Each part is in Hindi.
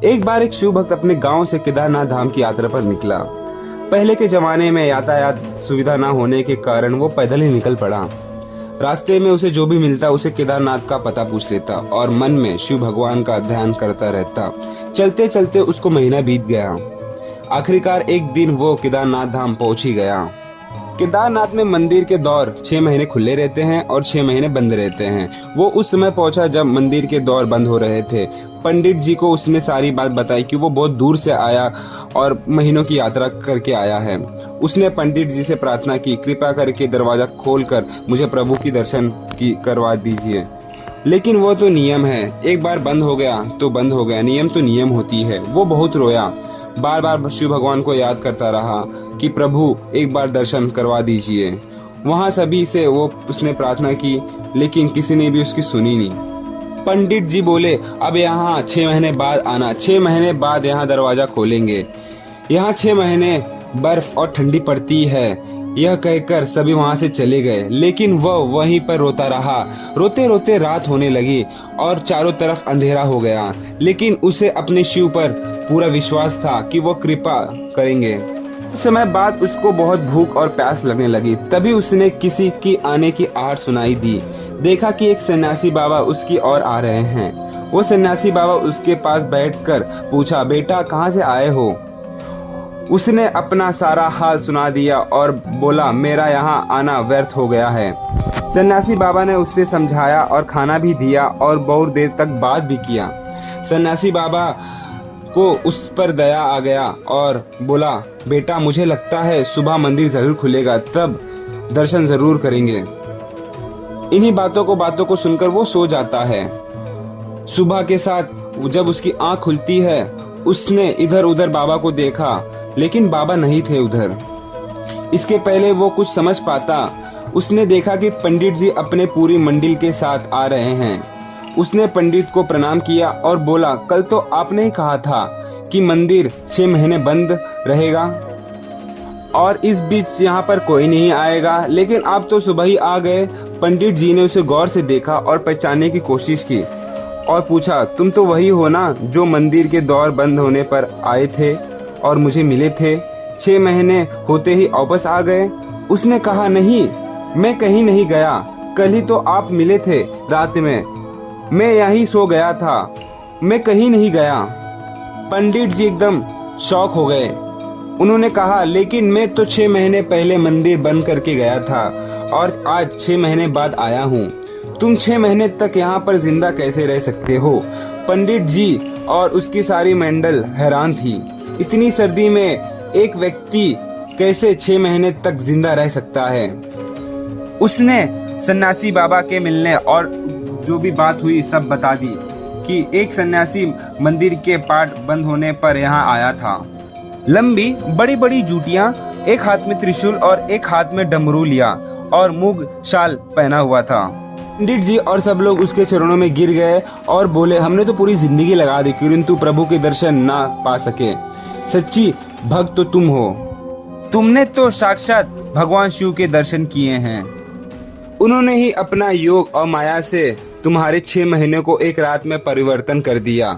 एक बार एक शिव भक्त अपने गांव से केदारनाथ धाम की यात्रा पर निकला। पहले के जमाने में यातायात सुविधा न होने के कारण वो पैदल ही निकल पड़ा। रास्ते में उसे जो भी मिलता उसे केदारनाथ का पता पूछ लेता और मन में शिव भगवान का ध्यान करता रहता। चलते चलते उसको महीना बीत गया। आखिरकार एक दिन वो केदारनाथ धाम पहुंच ही गया। केदारनाथ में मंदिर के द्वार 6 महीने खुले रहते हैं और 6 महीने बंद रहते हैं। वो उस समय पहुंचा जब मंदिर के द्वार बंद हो रहे थे। पंडित जी को उसने सारी बात बताई कि वो बहुत दूर से आया और महीनों की यात्रा करके आया है। उसने पंडित जी से प्रार्थना की, कृपा करके दरवाजा खोलकर मुझे प्रभु की दर्शन की करवा दीजिए। लेकिन वो तो नियम है, एक बार बंद हो गया तो बंद हो गया, नियम तो नियम होती है। वो बहुत रोया, बार बार शिव भगवान को याद करता रहा कि प्रभु एक बार दर्शन करवा दीजिए। वहाँ सभी से वो उसने प्रार्थना की, लेकिन किसी ने भी उसकी सुनी नहीं। पंडित जी बोले, अब यहाँ 6 महीने बाद आना, 6 महीने बाद यहाँ दरवाजा खोलेंगे। यहाँ 6 महीने बर्फ और ठंडी पड़ती है। यह कहकर सभी वहाँ से चले गए, लेकिन वह वहीं पर रोता रहा। रोते रोते रात होने लगी और चारों तरफ अंधेरा हो गया, लेकिन उसे अपने शिव पर पूरा विश्वास था कि वो कृपा करेंगे। कुछ समय बाद उसको बहुत भूख और प्यास लगने लगी। तभी उसने किसी की आने की आहट सुनाई दी। देखा कि एक सन्यासी बाबा उसकी ओर आ रहे हैं। वो सन्यासी बाबा उसके पास बैठकर पूछा, बेटा कहाँ से आए हो? उसने अपना सारा हाल सुना दिया और बोला, मेरा यहाँ आना व्यर्थ हो गया है। सन्यासी बाबा ने उससे समझाया और खाना भी दिया और बहुत देर तक बात भी किया। सन्यासी बाबा को उस पर दया आ गया और बोला, बेटा मुझे लगता है सुबह मंदिर जरूर खुलेगा, तब दर्शन जरूर करेंगे। इन्हीं बातों को सुनकर वो सो जाता है। सुबह के साथ जब उसकी आंख खुलती है, उसने इधर उधर बाबा को देखा, लेकिन बाबा नहीं थे उधर। इसके पहले वो कुछ समझ पाता, उसने देखा कि पंडित जी अपने पूरी मंडली के साथ आ रहे हैं। उसने पंडित को प्रणाम किया और बोला, कल तो आपने ही कहा था कि मंदिर 6 महीने बंद रहेगा और इस बीच यहाँ पर कोई नहीं आएगा, लेकिन आप तो सुबह ही आ गए। पंडित जी ने उसे गौर से देखा और पहचानने की कोशिश की और पूछा, तुम तो वही हो ना जो मंदिर के द्वार बंद होने पर आए थे और मुझे मिले थे? 6 महीने होते ही वापस आ गए। उसने कहा, नहीं, मैं कहीं नहीं गया, कल ही तो आप मिले थे रात में, मैं यहीं सो गया था, मैं कहीं नहीं गया। पंडित जी एकदम शॉक हो गए। उन्होंने कहा, लेकिन मैं तो 6 महीने पहले मंदिर बंद करके गया था और आज 6 महीने बाद आया हूँ। तुम 6 महीने तक यहाँ पर जिंदा कैसे रह सकते हो? पंडित जी और उसकी सारी मंडल हैरान थी। इतनी सर्दी में एक व्यक्ति कैसे 6 महीने तक जिंदा रह सकता है? उसने सन्यासी बाबा के मिलने और जो भी बात हुई सब बता दी कि एक सन्यासी मंदिर के पाट बंद होने पर यहाँ आया था। लंबी बड़ी बड़ी जूतियाँ, एक हाथ में त्रिशूल और एक हाथ में डमरू लिया और मूग शाल पहना हुआ था। पंडित जी और सब लोग उसके चरणों में गिर गए और बोले, हमने तो पूरी जिंदगी लगा दी किंतु प्रभु के दर्शन ना पा सके। सच्ची भक्त तो तुम हो, तुमने तो साक्षात भगवान शिव के दर्शन किए हैं। उन्होंने ही अपना योग और माया से तुम्हारे 6 महीने को एक रात में परिवर्तन कर दिया,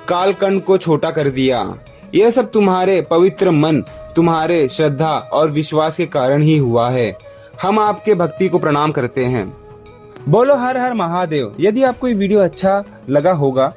कालखंड को छोटा कर दिया। यह सब तुम्हारे पवित्र मन, तुम्हारे श्रद्धा और विश्वास के कारण ही हुआ है। हम आपके भक्ति को प्रणाम करते हैं। बोलो हर हर महादेव। यदि आपको ये वीडियो अच्छा लगा होगा